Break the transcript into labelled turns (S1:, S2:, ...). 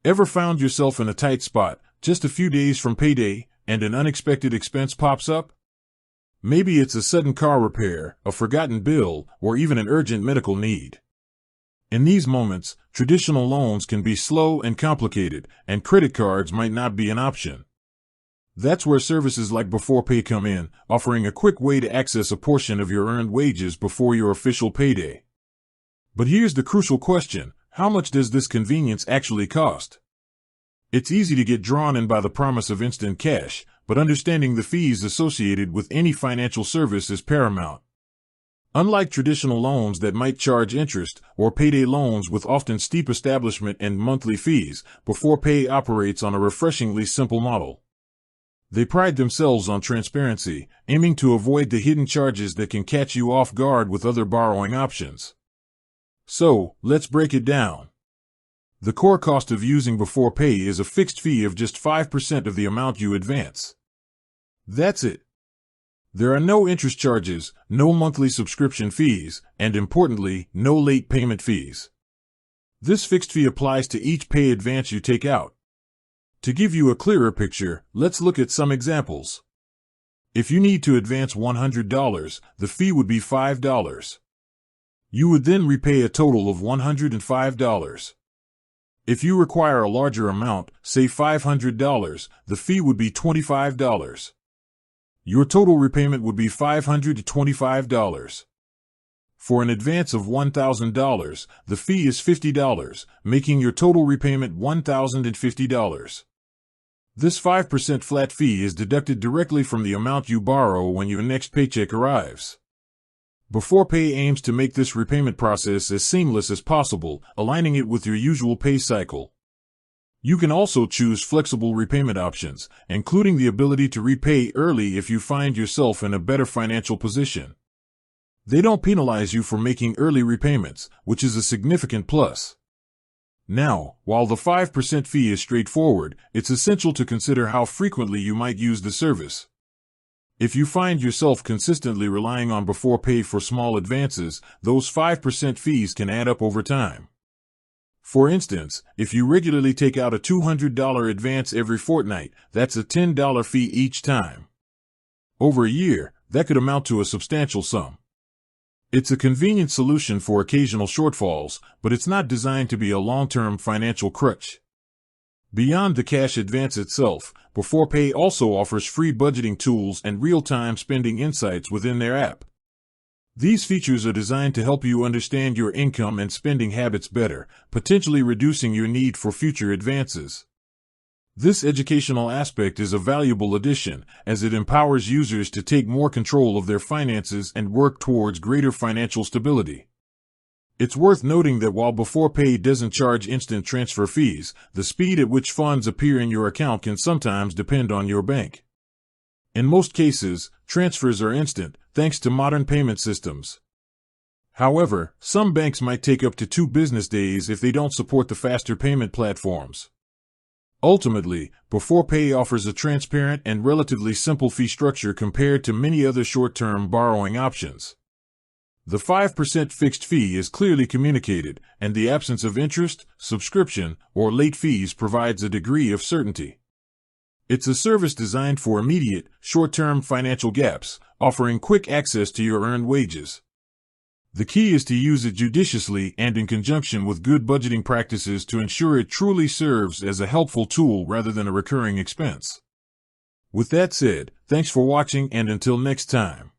S1: Ever found yourself in a tight spot, just a few days from payday, and an unexpected expense pops up? Maybe it's a sudden car repair, a forgotten bill, or even an urgent medical need. In these moments, traditional loans can be slow and complicated, and credit cards might not be an option. That's where services like Beforepay come in, offering a quick way to access a portion of your earned wages before your official payday. But here's the crucial question: how much does this convenience actually cost? It's easy to get drawn in by the promise of instant cash, but understanding the fees associated with any financial service is paramount. Unlike traditional loans that might charge interest, or payday loans with often steep establishment and monthly fees, Beforepay operates on a refreshingly simple model. They pride themselves on transparency, aiming to avoid the hidden charges that can catch you off guard with other borrowing options. So, let's break it down. The core cost of using Beforepay is a fixed fee of just 5% of the amount you advance. That's it. There are no interest charges, no monthly subscription fees, and importantly, no late payment fees. This fixed fee applies to each pay advance you take out. To give you a clearer picture, let's look at some examples. If you need to advance $100, the fee would be $5. You would then repay a total of $105. If you require a larger amount, say $500, the fee would be $25. Your total repayment would be $525. For an advance of $1,000, the fee is $50, making your total repayment $1,050. This 5% flat fee is deducted directly from the amount you borrow when your next paycheck arrives. Beforepay aims to make this repayment process as seamless as possible, aligning it with your usual pay cycle. You can also choose flexible repayment options, including the ability to repay early if you find yourself in a better financial position. They don't penalize you for making early repayments, which is a significant plus. Now, while the 5% fee is straightforward, it's essential to consider how frequently you might use the service. If you find yourself consistently relying on Beforepay for small advances, those 5% fees can add up over time. For instance, if you regularly take out a $200 advance every fortnight, that's a $10 fee each time. Over a year, that could amount to a substantial sum. It's a convenient solution for occasional shortfalls, but it's not designed to be a long-term financial crutch. Beyond the cash advance itself, Beforepay also offers free budgeting tools and real-time spending insights within their app. These features are designed to help you understand your income and spending habits better, potentially reducing your need for future advances. This educational aspect is a valuable addition, as it empowers users to take more control of their finances and work towards greater financial stability. It's worth noting that while Beforepay doesn't charge instant transfer fees, the speed at which funds appear in your account can sometimes depend on your bank. In most cases, transfers are instant, thanks to modern payment systems. However, some banks might take up to 2 business days if they don't support the faster payment platforms. Ultimately, Beforepay offers a transparent and relatively simple fee structure compared to many other short-term borrowing options. The 5% fixed fee is clearly communicated, and the absence of interest, subscription, or late fees provides a degree of certainty. It's a service designed for immediate, short-term financial gaps, offering quick access to your earned wages. The key is to use it judiciously and in conjunction with good budgeting practices to ensure it truly serves as a helpful tool rather than a recurring expense. With that said, thanks for watching, and until next time.